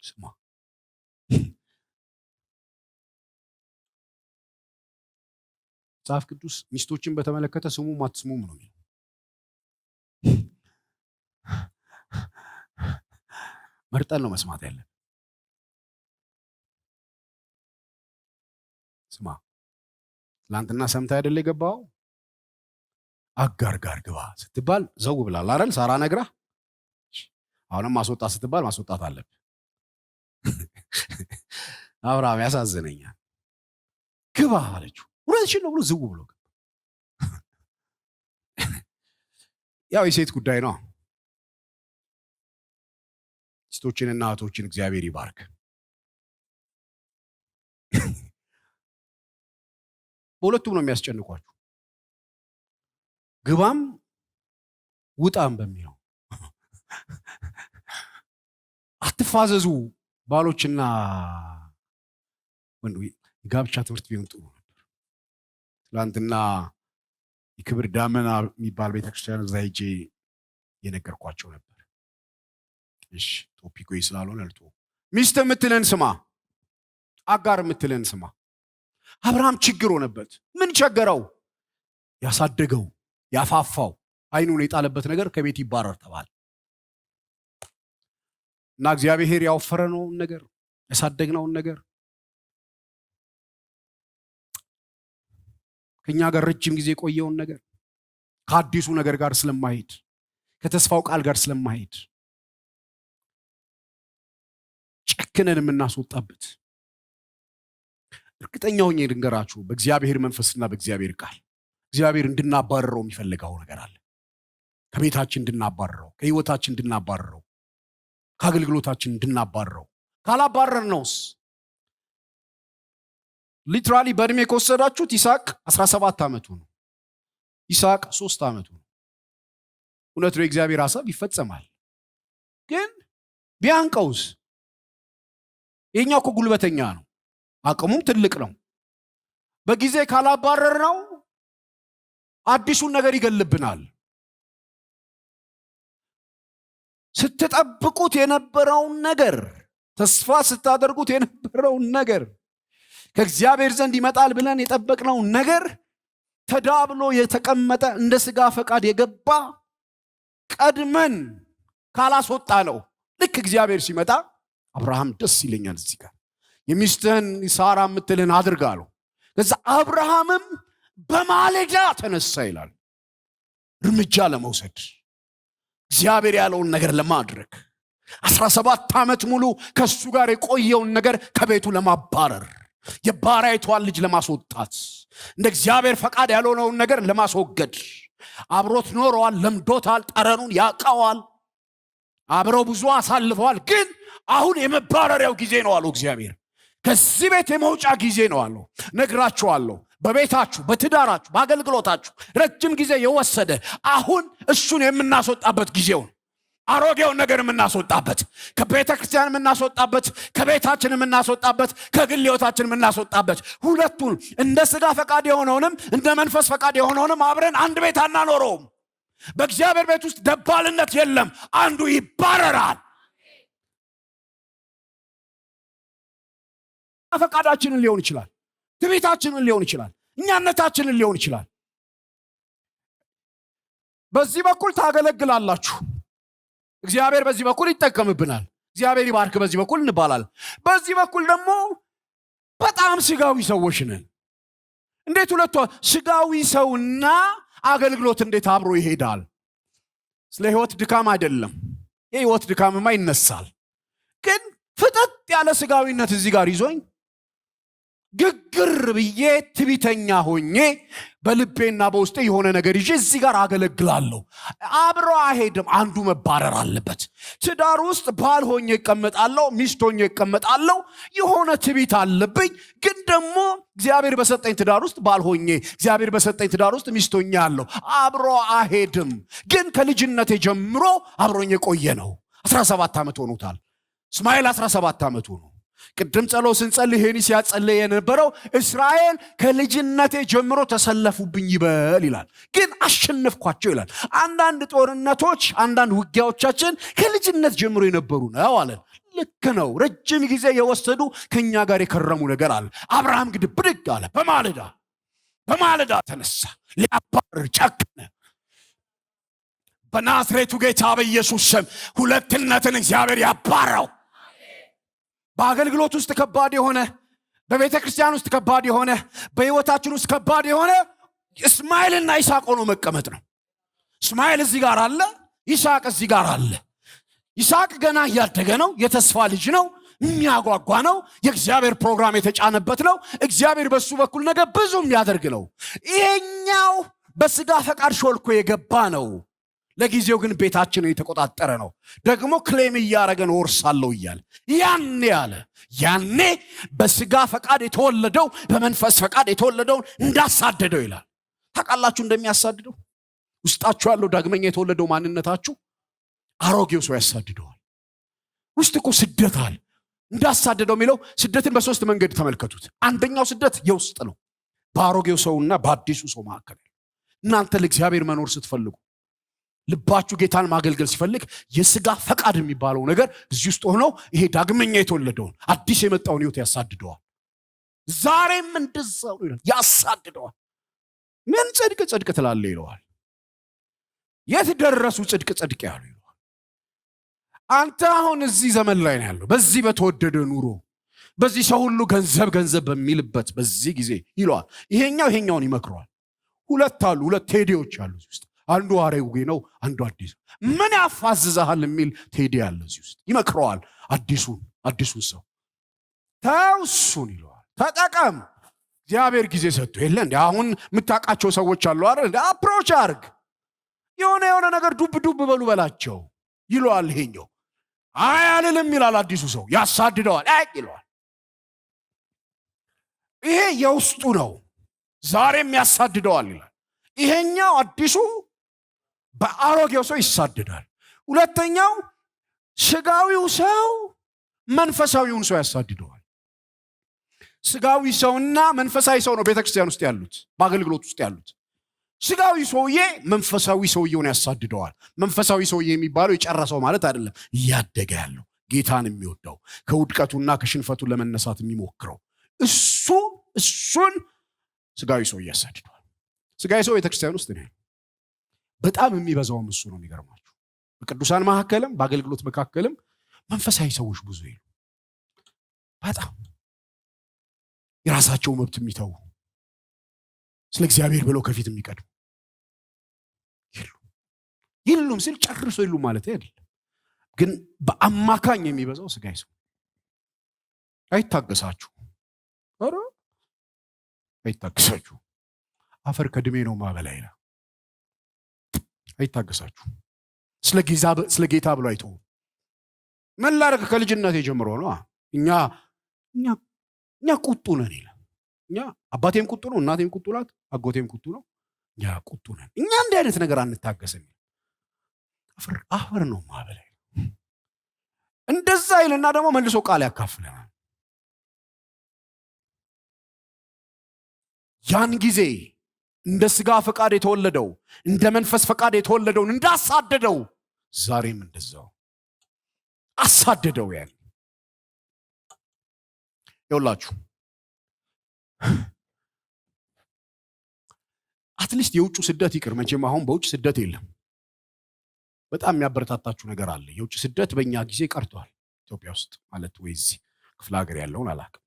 ስማ። መጽሐፍ ቅዱስ ሚስቶችን በተመለከተ ስሙም አትስሙም ነው የሚለው። መርጠን ነው መስማት ያለን። ስማ። ትላንትና ሰምታ አይደለ የገባው? አጋር ጋር ግባ ስትባል ዘው ብላል አይደል? ሳራ ነግራ። አሁንም ማስወጣት ስትባል ማስወጣት አለብህ። አብርሃም ያሳዝነኛል። ግባ አለችው። ሁለትሽን ነው ብሎ ዝው ብሎ ገባ። ያው የሴት ጉዳይ ነው። ሚስቶችንና እህቶችን እግዚአብሔር ይባርክ። በሁለቱም ነው የሚያስጨንቋችሁ። ግባም ውጣም በሚለው አትፋዘዙ። ባሎችና ወንዱ ጋብቻ ትምህርት ቢሆን ጥሩ ነበር። ትላንትና የክብር ዳመና የሚባል ቤተክርስቲያን እዛ ሄጄ የነገርኳቸው ነበር። እሺ ቶፒኩ ስላልሆነ ልቶ ሚስት የምትለን ስማ፣ አጋር የምትለን ስማ። አብርሃም ችግር ሆነበት። ምን ቸገረው? ያሳደገው ያፋፋው አይኑን የጣለበት ነገር ከቤት ይባረር ተባለ እና እግዚአብሔር ያወፈረነውን ነገር ያሳደግነውን ነገር ከኛ ጋር ረጅም ጊዜ የቆየውን ነገር ከአዲሱ ነገር ጋር ስለማይሄድ ከተስፋው ቃል ጋር ስለማይሄድ ጨክነን የምናስወጣበት እርግጠኛ ሆኜ ልንገራችሁ፣ በእግዚአብሔር መንፈስና በእግዚአብሔር ቃል እግዚአብሔር እንድናባረረው የሚፈልገው ነገር አለ። ከቤታችን እንድናባረረው፣ ከህይወታችን እንድናባረረው፣ ከአገልግሎታችን እንድናባረረው። ካላባረርነውስ ሊትራሊ በእድሜ ከወሰዳችሁት ይስሐቅ 17 ዓመቱ ነው። ይስሐቅ 3 ዓመቱ ነው። እውነት ነው፣ የእግዚአብሔር ሐሳብ ይፈጸማል። ግን ቢያንቀውስ? ይሄኛው እኮ ጉልበተኛ ነው፣ አቅሙም ትልቅ ነው። በጊዜ ካላባረርነው አዲሱን ነገር ይገልብናል። ስትጠብቁት የነበረውን ነገር፣ ተስፋ ስታደርጉት የነበረውን ነገር፣ ከእግዚአብሔር ዘንድ ይመጣል ብለን የጠበቅነውን ነገር ተዳብሎ የተቀመጠ እንደ ስጋ ፈቃድ የገባ ቀድመን ካላስወጣ ነው። ልክ እግዚአብሔር ሲመጣ አብርሃም ደስ ይለኛል እዚህ ጋር የሚስትህን ሳራ የምትልህን አድርግ አለው። ከዛ አብርሃምም በማለዳ ተነሳ ይላል፣ እርምጃ ለመውሰድ እግዚአብሔር ያለውን ነገር ለማድረግ 17 ዓመት ሙሉ ከሱ ጋር የቆየውን ነገር ከቤቱ ለማባረር፣ የባሪያይቷን ልጅ ለማስወጣት፣ እንደ እግዚአብሔር ፈቃድ ያልሆነውን ነገር ለማስወገድ አብሮት ኖረዋል፣ ለምዶታል፣ ጠረኑን ያውቀዋል፣ አብረው ብዙ አሳልፈዋል። ግን አሁን የመባረሪያው ጊዜ ነው አለው እግዚአብሔር። ከዚህ ቤት የመውጫ ጊዜ ነው አለው። ነግራችኋለሁ፣ በቤታችሁ፣ በትዳራችሁ፣ በአገልግሎታችሁ ረጅም ጊዜ የወሰደ አሁን እሱን የምናስወጣበት ጊዜው ነው። አሮጌውን ነገር የምናስወጣበት፣ ከቤተ ክርስቲያን የምናስወጣበት፣ ከቤታችን የምናስወጣበት፣ ከግል ሕይወታችን የምናስወጣበት፣ ሁለቱን እንደ ሥጋ ፈቃድ የሆነውንም እንደ መንፈስ ፈቃድ የሆነውንም አብረን አንድ ቤት አናኖረውም። በእግዚአብሔር ቤት ውስጥ ደባልነት የለም። አንዱ ይባረራል። ፈቃዳችንን ሊሆን ይችላል፣ ትዕቢታችንን ሊሆን ይችላል፣ እኛነታችንን ሊሆን ይችላል። በዚህ በኩል ታገለግላላችሁ፣ እግዚአብሔር በዚህ በኩል ይጠቀምብናል። እግዚአብሔር ይባርክ በዚህ በኩል እንባላል። በዚህ በኩል ደግሞ በጣም ስጋዊ ሰዎች ነን። እንዴት ሁለቱ ስጋዊ ሰውና አገልግሎት እንዴት አብሮ ይሄዳል? ስለ ህይወት ድካም አይደለም። የህይወት ድካምማ ይነሳል። ግን ፍጥጥ ያለ ስጋዊነት እዚህ ጋር ይዞኝ ግግር ብዬ ትዕቢተኛ ሆኜ በልቤና በውስጤ የሆነ ነገር ይዤ እዚህ ጋር አገለግላለሁ። አብሮ አይሄድም። አንዱ መባረር አለበት። ትዳር ውስጥ ባል ሆኜ እቀመጣለሁ፣ ሚስት ሆኜ እቀመጣለሁ። የሆነ ትዕቢት አለብኝ። ግን ደግሞ እግዚአብሔር በሰጠኝ ትዳር ውስጥ ባል ሆኜ፣ እግዚአብሔር በሰጠኝ ትዳር ውስጥ ሚስት ሆኜ አለሁ። አብሮ አይሄድም። ግን ከልጅነቴ ጀምሮ አብሮኝ የቆየ ነው። 17 ዓመት ሆኖታል። እስማኤል 17 ዓመቱ ነው። ቅድም ጸሎት ስንጸልይ ይሄን ሲያጸልይ የነበረው እስራኤል ከልጅነቴ ጀምሮ ተሰለፉብኝ ይበል ይላል። ግን አሸነፍኳቸው ይላል። አንዳንድ ጦርነቶች፣ አንዳንድ ውጊያዎቻችን ከልጅነት ጀምሮ የነበሩ ነው አለን። ልክ ነው። ረጅም ጊዜ የወሰዱ ከኛ ጋር የከረሙ ነገር አለ። አብርሃም ግድ ብድግ አለ። በማለዳ ተነሳ፣ ሊያባርር ጨከነ። በናዝሬቱ ጌታ በኢየሱስ ስም ሁለትነትን እግዚአብሔር ያባረው። በአገልግሎት ውስጥ ከባድ የሆነ፣ በቤተ ክርስቲያን ውስጥ ከባድ የሆነ፣ በሕይወታችን ውስጥ ከባድ የሆነ እስማኤልና ይስሐቅ ሆኖ መቀመጥ ነው። እስማኤል እዚህ ጋር አለ፣ ይስሐቅ እዚህ ጋር አለ። ይስሐቅ ገና እያደገ ነው። የተስፋ ልጅ ነው። የሚያጓጓ ነው። የእግዚአብሔር ፕሮግራም የተጫነበት ነው። እግዚአብሔር በሱ በኩል ነገር ብዙ የሚያደርግ ነው። ይሄኛው በስጋ ፈቃድ ሾልኮ የገባ ነው። ለጊዜው ግን ቤታችንን የተቆጣጠረ ነው። ደግሞ ክሌም እያደረገን ወርሳለሁ እያለ ያኔ በስጋ ፈቃድ የተወለደው በመንፈስ ፈቃድ የተወለደውን እንዳሳደደው ይላል። ታውቃላችሁ እንደሚያሳድደው? ውስጣችሁ ያለው ዳግመኛ የተወለደው ማንነታችሁ አሮጌው ሰው ያሳድደዋል። ውስጥ እኮ ስደት አለ። እንዳሳደደው የሚለው ስደትን በሶስት መንገድ ተመልከቱት። አንደኛው ስደት የውስጥ ነው፣ በአሮጌው ሰውና በአዲሱ ሰው መካከል። እናንተ ለእግዚአብሔር መኖር ስትፈልጉ፣ ልባችሁ ጌታን ማገልገል ሲፈልግ የስጋ ፈቃድ የሚባለው ነገር እዚህ ውስጥ ሆኖ ይሄ ዳግመኛ የተወለደውን አዲስ የመጣውን ህይወት ያሳድደዋል። ዛሬም እንደዛው ይላል፣ ያሳድደዋል። ምን ጽድቅ ትላለህ ይለዋል። የት ደረሱ ጽድቅ ያሉ ይለዋል። አንተ አሁን እዚህ ዘመን ላይ ነው ያለው፣ በዚህ በተወደደ ኑሮ፣ በዚህ ሰው ሁሉ ገንዘብ በሚልበት በዚህ ጊዜ ይለዋል። ይሄኛውን ይመክረዋል። ሁለት ቴዲዎች አሉ እዚህ ውስጥ። አንዱ አሮጌ ነው፣ አንዱ አዲስ። ምን ያፋዝዛሃል የሚል ቴዲ ያለ እዚህ ውስጥ ይመክረዋል። አዲሱን ሰው ተውሱን ይለዋል። ተጠቀም፣ እግዚአብሔር ጊዜ ሰጥቶ የለ እንዴ? አሁን የምታውቃቸው ሰዎች አሉ አይደል? አፕሮች አርግ፣ የሆነ ነገር ዱብ በሉ በላቸው ይለዋል። ይሄኛው አያልልም ይላል። አዲሱ ሰው ያሳድደዋል፣ ይለዋል። ይሄ የውስጡ ነው፣ ዛሬም ያሳድደዋል ይላል። ይሄኛው አዲሱ በአሮጌው ሰው ይሳደዳል። ሁለተኛው ስጋዊው ሰው መንፈሳዊውን ሰው ያሳድደዋል። ስጋዊ ሰውና መንፈሳዊ ሰው ነው ቤተክርስቲያን ውስጥ ያሉት፣ በአገልግሎት ውስጥ ያሉት። ስጋዊ ሰውዬ መንፈሳዊ ሰውየውን ያሳድደዋል። መንፈሳዊ ሰውዬ የሚባለው የጨረሰው ማለት አይደለም፣ እያደገ ያለው ጌታን የሚወደው ከውድቀቱና ከሽንፈቱ ለመነሳት የሚሞክረው እሱን ስጋዊ ሰው ያሳድደዋል። ስጋዊ ሰው ቤተክርስቲያን ውስጥ ነው በጣም የሚበዛውም እሱ ነው። የሚገርማችሁ በቅዱሳን መካከልም በአገልግሎት መካከልም መንፈሳዊ ሰዎች ብዙ ይሉ፣ በጣም የራሳቸው መብት የሚተው፣ ስለ እግዚአብሔር ብለው ከፊት የሚቀድሙ ይሉም ሲል ጨርሶ ይሉ ማለት አይደለም። ግን በአማካኝ የሚበዛው ስጋዊ ሰው አይታገሳችሁ። አይታገሳችሁ። አፈር ከድሜ ነው ማበላ ይላል። አይታገሳችሁ። ስለ ጌታ ብሎ አይተው ምን ላደርግ ከልጅነቴ ጀምሮ ነው እኛ ቁጡ ነን ይላል። እኛ አባቴም ቁጡ ነው፣ እናቴም ቁጡ ናት፣ አጎቴም ቁጡ ነው። እኛ ቁጡ ነን። እኛ እንዲህ አይነት ነገር አንታገስም። አፈር ነው ማበለ እንደዛ ይልና ደግሞ መልሶ ቃል ያካፍለናል። ያን ጊዜ እንደ ሥጋ ፈቃድ የተወለደው እንደ መንፈስ ፈቃድ የተወለደውን እንዳሳደደው ዛሬም እንደዛው አሳደደው። ያን ይውላችሁ አትሊስት የውጭ ስደት ይቅር፣ መቼም አሁን በውጭ ስደት የለም። በጣም የሚያበረታታችሁ ነገር አለ። የውጭ ስደት በእኛ ጊዜ ቀርቷል። ኢትዮጵያ ውስጥ ማለት ወይ እዚህ ክፍለ ሀገር ያለውን አላውቅም።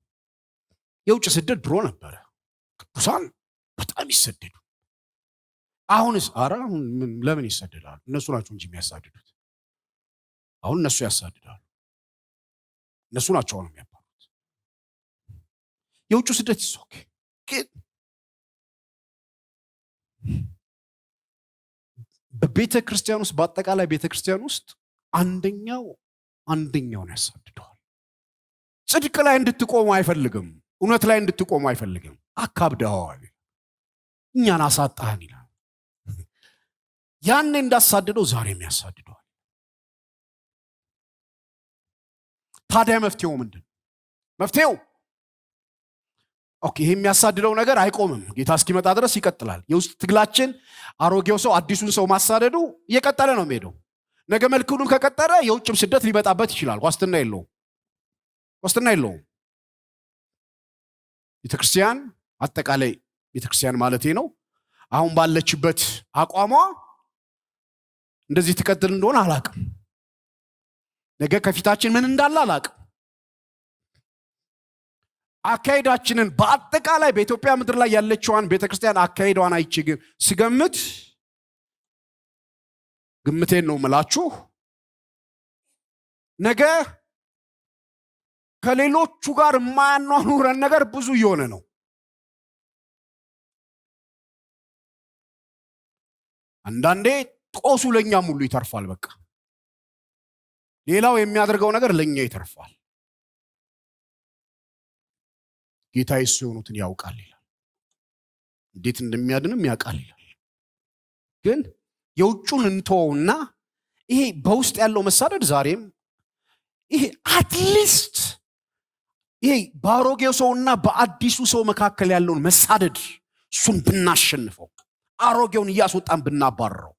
የውጭ ስደት ድሮ ነበረ፣ ቅዱሳን በጣም ይሰደዱ። አሁንስ አሁን ለምን ይሰደዳሉ? እነሱ ናቸው እንጂ የሚያሳድዱት። አሁን እነሱ ያሳድዳሉ፣ እነሱ ናቸው አሁን የሚያባሩት። የውጭ ስደት ይሶክ ግን በቤተ ክርስቲያን ውስጥ በአጠቃላይ ቤተ ክርስቲያን ውስጥ አንደኛውን ያሳድደዋል። ጽድቅ ላይ እንድትቆሙ አይፈልግም፣ እውነት ላይ እንድትቆሙ አይፈልግም። አካብደዋል፣ እኛን አሳጣህን ይላል። ያኔ እንዳሳደደው ዛሬም ያሳድደዋል። ታዲያ መፍትሄው ምንድን? መፍትሄው ይሄ የሚያሳድደው ነገር አይቆምም። ጌታ እስኪመጣ ድረስ ይቀጥላል። የውስጥ ትግላችን አሮጌው ሰው አዲሱን ሰው ማሳደዱ እየቀጠለ ነው የሚሄደው። ነገ መልኩን ከቀጠረ የውጭም ስደት ሊመጣበት ይችላል። ዋስትና የለውም። ቤተክርስቲያን አጠቃላይ ቤተክርስቲያን ማለቴ ነው አሁን ባለችበት አቋሟ እንደዚህ ትቀጥል እንደሆነ አላቅም። ነገ ከፊታችን ምን እንዳለ አላቅም። አካሄዳችንን በአጠቃላይ በኢትዮጵያ ምድር ላይ ያለችዋን ቤተክርስቲያን አካሄዷን አይቼ ግን ስገምት ግምቴን ነው የምላችሁ ነገ ከሌሎቹ ጋር የማያኗኑረን ነገር ብዙ እየሆነ ነው። አንዳንዴ ጦሱ ለኛም ሁሉ ይተርፋል። በቃ ሌላው የሚያደርገው ነገር ለኛ ይተርፋል። ጌታ ኢየሱስ የሆኑትን ያውቃል ይላል። እንዴት እንደሚያድንም ያውቃል ይላል። ግን የውጩን እንተውና ይሄ በውስጥ ያለው መሳደድ ዛሬም ይሄ አትሊስት ይሄ በአሮጌው ሰውና በአዲሱ ሰው መካከል ያለውን መሳደድ እሱን ብናሸንፈው፣ አሮጌውን እያስወጣን ብናባረረው፣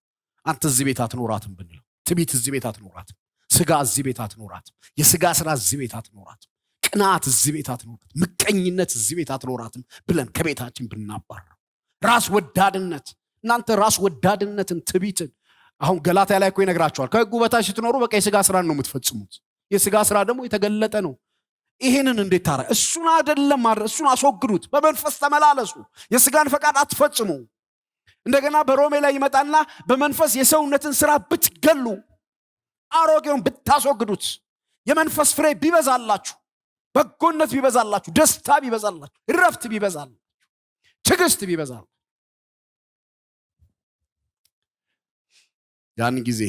አንተ እዚህ ቤት አትኖራትም ብንለው፣ ትዕቢት እዚህ ቤት አትኖራትም፣ ስጋ እዚህ ቤት አትኖራትም፣ የስጋ ስራ እዚህ ቤት አትኖራትም፣ ቅናት እዚህ ቤት አትኖራትም፣ ምቀኝነት እዚህ ቤት አትኖራትም ብለን ከቤታችን ብናባረረው፣ ራስ ወዳድነት እናንተ ራስ ወዳድነትን ትዕቢትን አሁን ገላትያ ላይ እኮ ይነግራቸዋል። ከሕጉ በታች ስትኖሩ በቃ የስጋ ስራን ነው የምትፈጽሙት። የስጋ ስራ ደግሞ የተገለጠ ነው። ይሄንን እንዴት ታረ እሱን አይደለም ማድረግ፣ እሱን አስወግዱት፣ በመንፈስ ተመላለሱ፣ የስጋን ፈቃድ አትፈጽሙ። እንደገና በሮሜ ላይ ይመጣና በመንፈስ የሰውነትን ስራ ብትገሉ፣ አሮጌውን ብታስወግዱት፣ የመንፈስ ፍሬ ቢበዛላችሁ፣ በጎነት ቢበዛላችሁ፣ ደስታ ቢበዛላችሁ፣ እረፍት ቢበዛላችሁ፣ ትዕግስት ቢበዛላችሁ፣ ያን ጊዜ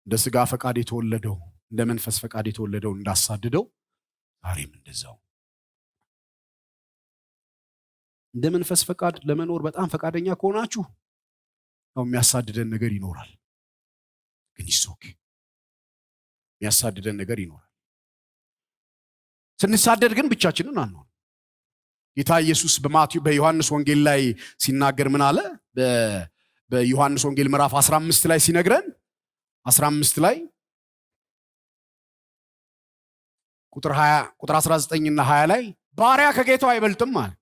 እንደ ስጋ ፈቃድ የተወለደው እንደ መንፈስ ፈቃድ የተወለደው እንዳሳድደው ዛሬም እንደዛው እንደ መንፈስ ፈቃድ ለመኖር በጣም ፈቃደኛ ከሆናችሁ ነው የሚያሳድደን ነገር ይኖራል። ግን ይሶክ የሚያሳድደን ነገር ይኖራል። ስንሳደድ ግን ብቻችንን አንሆን። ጌታ ኢየሱስ በዮሐንስ ወንጌል ላይ ሲናገር ምን አለ? በዮሐንስ ወንጌል ምዕራፍ 15 ላይ ሲነግረን 15 ላይ ቁጥር 19 እና 20 ላይ ባሪያ ከጌታው አይበልጥም አለ።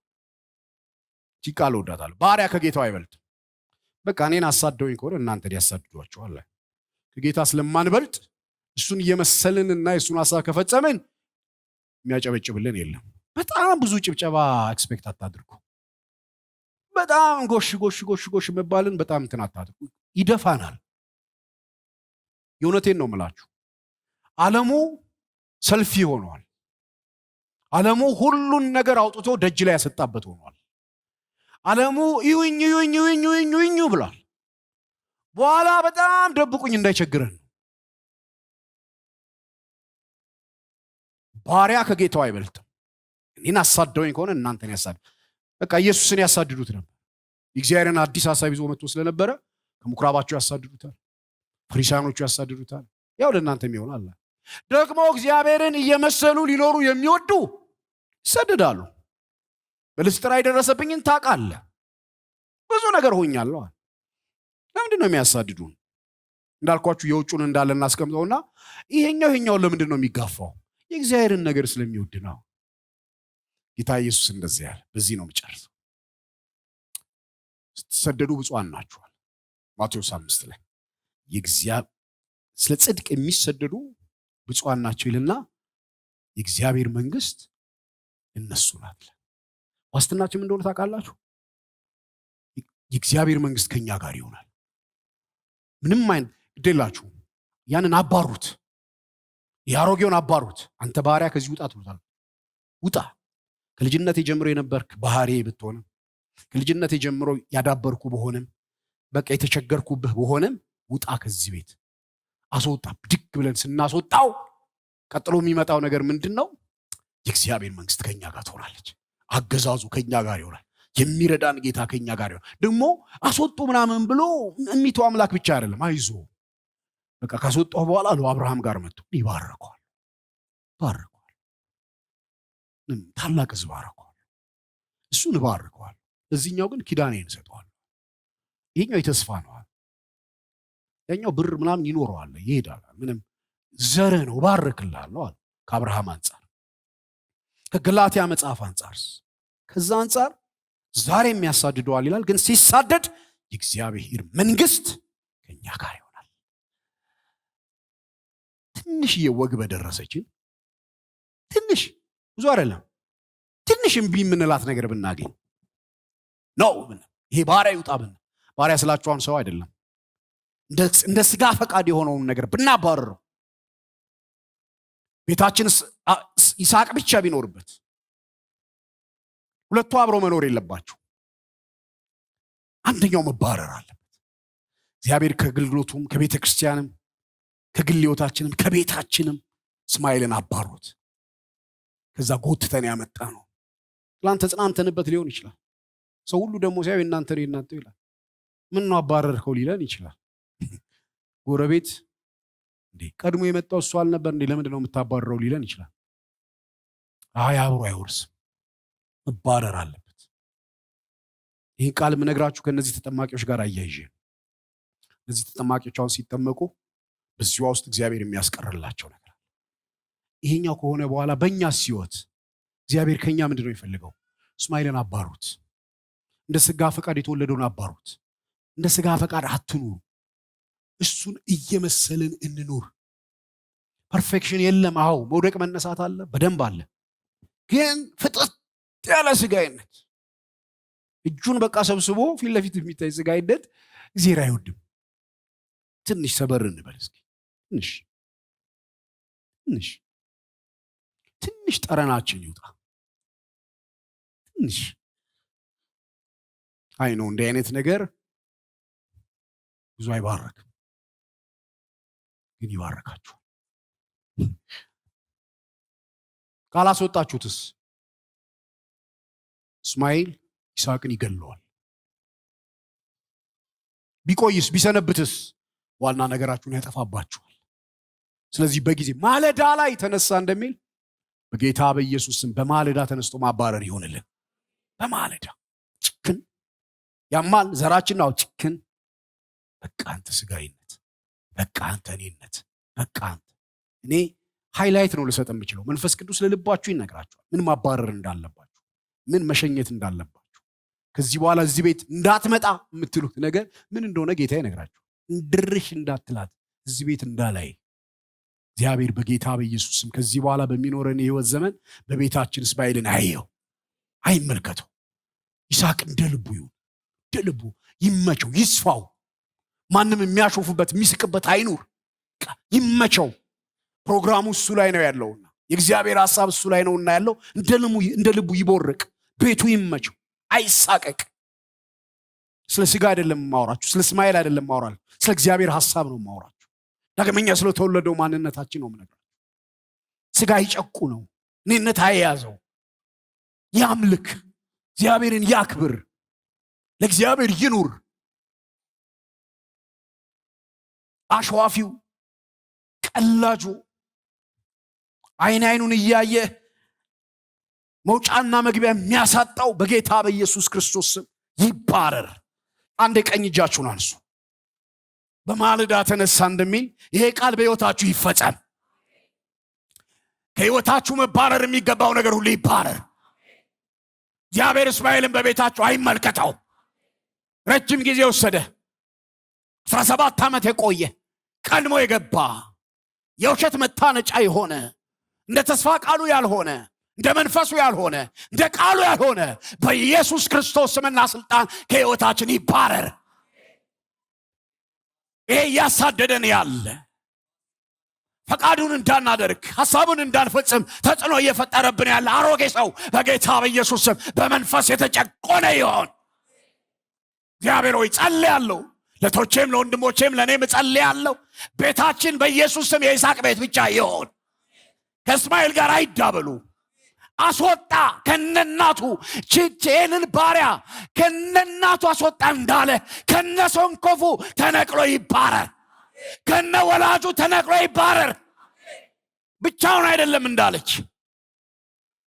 ቃል ወዳታል። ባሪያ ከጌታው አይበልጥም። በቃ እኔን አሳደውኝ ከሆነ እናንተን ያሳድዷቸዋል። ከጌታ ስለማንበልጥ እሱን እየመሰልንና የእሱን ሐሳብ ከፈጸምን የሚያጨበጭብልን የለም። በጣም ብዙ ጭብጨባ ኤክስፔክት አታድርጉ። በጣም ጎሽ መባልን በጣም እንትን አታድርጉ። ይደፋናል። የእውነቴን ነው የምላችሁ። ዓለሙ ሰልፊ ሆኗል። ዓለሙ ሁሉን ነገር አውጥቶ ደጅ ላይ ያሰጣበት ሆኗል። ዓለሙ ይውኝ ብሏል። በኋላ በጣም ደብቁኝ እንዳይቸግረን። ባሪያ ከጌታው አይበልጥም። እኔን አሳደውኝ ከሆነ እናንተን ያሳድዱ። በቃ ኢየሱስን ያሳድዱት ነበር። የእግዚአብሔርን አዲስ ሐሳብ ይዞ መጥቶ ስለነበረ ከምኩራባቸው ያሳድዱታል፣ ፈሪሳውያኖቹ ያሳድዱታል። ያው ለእናንተም ይሆናል። ደግሞ እግዚአብሔርን እየመሰሉ ሊኖሩ የሚወዱ ይሰደዳሉ። በልስጥራ የደረሰብኝን ታውቃለህ። ብዙ ነገር ሆኛለሁ። ለምንድን ነው የሚያሳድዱን? እንዳልኳችሁ የውጩን እንዳለ እናስቀምጠውና ይሄኛው ለምንድን ነው የሚጋፋው? የእግዚአብሔርን ነገር ስለሚወድ ነው። ጌታ ኢየሱስ እንደዚህ ያለ። በዚህ ነው የምጨርሰው። ስትሰደዱ ብፁዓን ናችኋል። ማቴዎስ 5 ላይ ስለ ጽድቅ የሚሰደዱ ብፁዓን ናቸው ይልና የእግዚአብሔር መንግስት እነሱ ናት። ዋስትናችን እንደሆነ ታውቃላችሁ። የእግዚአብሔር መንግስት ከኛ ጋር ይሆናል። ምንም አይነት ግዴላችሁ። ያንን አባሩት፣ ያሮጌውን አባሩት። አንተ ባሪያ ከዚህ ውጣ ትሉታል። ውጣ። ከልጅነት ጀምሮ የነበርክ ባህሪ ብትሆንም፣ ከልጅነት ጀምሮ ያዳበርኩ በሆነም፣ በቃ የተቸገርኩብህ በሆነም ውጣ ከዚህ ቤት አስወጣ። ብድግ ብለን ስናስወጣው ቀጥሎ የሚመጣው ነገር ምንድነው? የእግዚአብሔር መንግስት ከኛ ጋር ትሆናለች። አገዛዙ ከኛ ጋር ይሆናል። የሚረዳን ጌታ ከኛ ጋር ይሆናል። ደግሞ አስወጡ ምናምን ብሎ እሚተው አምላክ ብቻ አይደለም። አይዞ በቃ ካስወጣው በኋላ አብርሃም ጋር መጥቶ ይባረከዋል። ታላቅ ሕዝብ አደረገዋል። እሱን ባርከዋል። እዚህኛው ግን ኪዳኔን ሰጠዋል። ይሄኛው የተስፋ ነው። ያኛው ብር ምናምን ይኖረዋል፣ ይሄዳል። ምንም ዘር ነው ባርክልሃለሁ አለ። ከአብርሃም አንጻር፣ ከገላትያ መጽሐፍ አንጻር፣ ከዛ አንጻር ዛሬም ያሳድደዋል ይላል። ግን ሲሳደድ የእግዚአብሔር መንግስት ከኛ ጋር ይሆናል። ትንሽዬ ወግ በደረሰችን ትንሽ ብዙ አይደለም፣ ትንሽ እምቢ የምንላት ነገር ብናገኝ ነው። ይሄ ባሪያ ይውጣ ብን ባሪያ ስላችኋን ሰው አይደለም፣ እንደ ስጋ ፈቃድ የሆነውን ነገር ብናባረረው፣ ቤታችን ይስሐቅ ብቻ ቢኖርበት፣ ሁለቱ አብረው መኖር የለባቸው፣ አንደኛው መባረር አለበት። እግዚአብሔር ከአገልግሎቱም ከቤተ ክርስቲያንም ከግል ሕይወታችንም ከቤታችንም እስማኤልን አባሮት ከዛ ጎትተን ያመጣ ነው። ትላንት ተጽናንተንበት ሊሆን ይችላል። ሰው ሁሉ ደግሞ ሲያዩ እናንተ ይላል። ምን ነው አባረርከው ሊለን ይችላል። ጎረቤት እንዴ ቀድሞ የመጣው እሱ አልነበር እንዴ ለምንድን ነው የምታባረረው ሊለን ይችላል። አብሮ አይወርስም፣ መባረር አለበት። ይህን ቃል የምነግራችሁ ከነዚህ ተጠማቂዎች ጋር አያይዤ። እነዚህ ተጠማቂዎች አሁን ሲጠመቁ በዚያ ውስጥ እግዚአብሔር የሚያስቀርላቸው ነገር አለ። ይሄኛው ከሆነ በኋላ በእኛስ ሕይወት እግዚአብሔር ከኛ ምንድን ነው የሚፈልገው? እስማኤልን አባሩት። እንደ ስጋ ፈቃድ የተወለደውን አባሩት። እንደ ስጋ ፈቃድ አትኑሩ። እሱን እየመሰልን እንኑር። ፐርፌክሽን የለም። አዎ መውደቅ መነሳት አለ፣ በደንብ አለ። ግን ፍጥጥ ያለ ስጋይነት እጁን በቃ ሰብስቦ ፊት ለፊት የሚታይ ስጋይነት እግዚአብሔር አይወድም። ትንሽ ሰበር እንበል እስኪ። ትንሽ ጠረናችን ይውጣ። ትንሽ አይ ነው እንዲህ አይነት ነገር ብዙ አይባረክም፣ ግን ይባረካችኋል። ካላስወጣችሁትስ እስማኤል ይስሐቅን ይገለዋል። ቢቆይስ ቢሰነብትስ ዋና ነገራችሁን ያጠፋባችኋል። ስለዚህ በጊዜ ማለዳ ላይ ተነሳ እንደሚል በጌታ በኢየሱስ ስም በማለዳ ተነስቶ ማባረር ይሆንልን። በማለዳ ጭክን ያማል ዘራችን ነው። ጭክን በቃ አንተ ስጋይነት፣ በቃ አንተ እኔነት፣ በቃ አንተ እኔ ሃይላይት ነው ልሰጥ የምችለው። መንፈስ ቅዱስ ለልባችሁ ይነግራችኋል ምን ማባረር እንዳለባችሁ፣ ምን መሸኘት እንዳለባችሁ። ከዚህ በኋላ እዚህ ቤት እንዳትመጣ የምትሉት ነገር ምን እንደሆነ ጌታ ይነግራችኋል። እንድርሽ እንዳትላት እዚህ ቤት እንዳላይ እግዚአብሔር በጌታ በኢየሱስ ስም ከዚህ በኋላ በሚኖረን የህይወት ዘመን በቤታችን እስማኤልን አየው፣ አይመልከተው። ይስሐቅ እንደልቡ ይሁን፣ እንደልቡ ይመቸው፣ ይስፋው። ማንም የሚያሾፉበት የሚስቅበት አይኑር። ይመቸው። ፕሮግራሙ እሱ ላይ ነው ያለውና የእግዚአብሔር ሐሳብ እሱ ላይ ነውና ያለው። እንደልቡ ይቦርቅ፣ ቤቱ ይመቸው፣ አይሳቀቅ። ስለ ስጋ አይደለም ማውራችሁ፣ ስለ እስማኤል አይደለም ማውራችሁ፣ ስለ እግዚአብሔር ሐሳብ ነው ማውራችሁ። ዳግመኛ ስለተወለደው ማንነታችን ነው የምነግራችሁ። ስጋ ይጨቁ ነው፣ እኔነት አይያዘው፣ ያምልክ፣ እግዚአብሔርን ያክብር፣ ለእግዚአብሔር ይኑር። አሸዋፊው ቀላጁ አይኑን እያየ መውጫና መግቢያ የሚያሳጣው በጌታ በኢየሱስ ክርስቶስ ስም ይባረር። አንድ ቀኝ እጃችሁን አንሱ። በማለዳ ተነሳ እንደሚል ይሄ ቃል በሕይወታችሁ ይፈጸም። ከሕይወታችሁ መባረር የሚገባው ነገር ሁሉ ይባረር። እግዚአብሔር እስማኤልን በቤታችሁ አይመልከተው። ረጅም ጊዜ ወሰደ፣ 17 ዓመት የቆየ ቀድሞ የገባ የውሸት መታነጫ የሆነ እንደ ተስፋ ቃሉ ያልሆነ እንደ መንፈሱ ያልሆነ እንደ ቃሉ ያልሆነ በኢየሱስ ክርስቶስ ስምና ስልጣን ከሕይወታችን ይባረር። ይሄ እያሳደደን ያለ ፈቃዱን እንዳናደርግ ሐሳቡን እንዳንፈጽም ተጽዕኖ እየፈጠረብን ያለ አሮጌ ሰው በጌታ በኢየሱስ ስም በመንፈስ የተጨቆነ ይሆን። እግዚአብሔር ሆይ ጸልያለሁ፣ ለቶቼም ለወንድሞቼም ለእኔም ጸልያለሁ። ቤታችን በኢየሱስ ስም የይስሐቅ ቤት ብቻ ይሆን። ከእስማኤል ጋር አይዳበሉ። አስወጣ ከነናቱ ቺቼንን ባሪያ ከነናቱ አስወጣ እንዳለ ከነሰንኮፉ ተነቅሎ ይባረር፣ ከነወላጁ ተነቅሎ ይባረር። ብቻውን አይደለም እንዳለች፣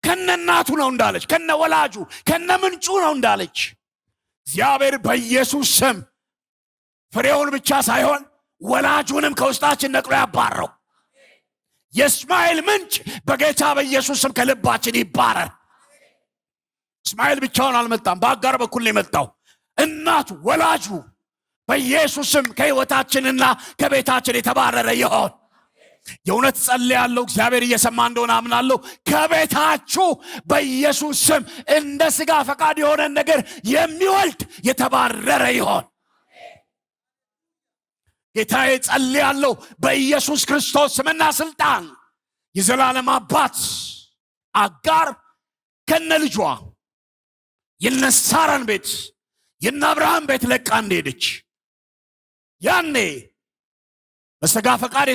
ከነናቱ ነው እንዳለች፣ ከነወላጁ ከነምንጩ ነው እንዳለች። እግዚአብሔር በኢየሱስ ስም ፍሬውን ብቻ ሳይሆን ወላጁንም ከውስጣችን ነቅሎ ያባረው። የእስማኤል ምንጭ በጌታ በኢየሱስ ስም ከልባችን ይባረር። እስማኤል ብቻውን አልመጣም፣ በአጋር በኩል ነው የመጣው። እናቱ ወላጁ በኢየሱስ ስም ከሕይወታችንና ከቤታችን የተባረረ ይሆን። የእውነት ጸልያለሁ፣ እግዚአብሔር እየሰማ እንደሆነ አምናለሁ። ከቤታችሁ በኢየሱስ ስም እንደ ሥጋ ፈቃድ የሆነ ነገር የሚወልድ የተባረረ ይሆን። ጌታዬ ጸልያለሁ በኢየሱስ ክርስቶስ ስምና ስልጣን የዘላለም አባት አጋር ከነ ልጇ የነ ሳራን ቤት የነ አብርሃም ቤት ለቃ እንደሄደች ያኔ በሥጋ ፈቃድ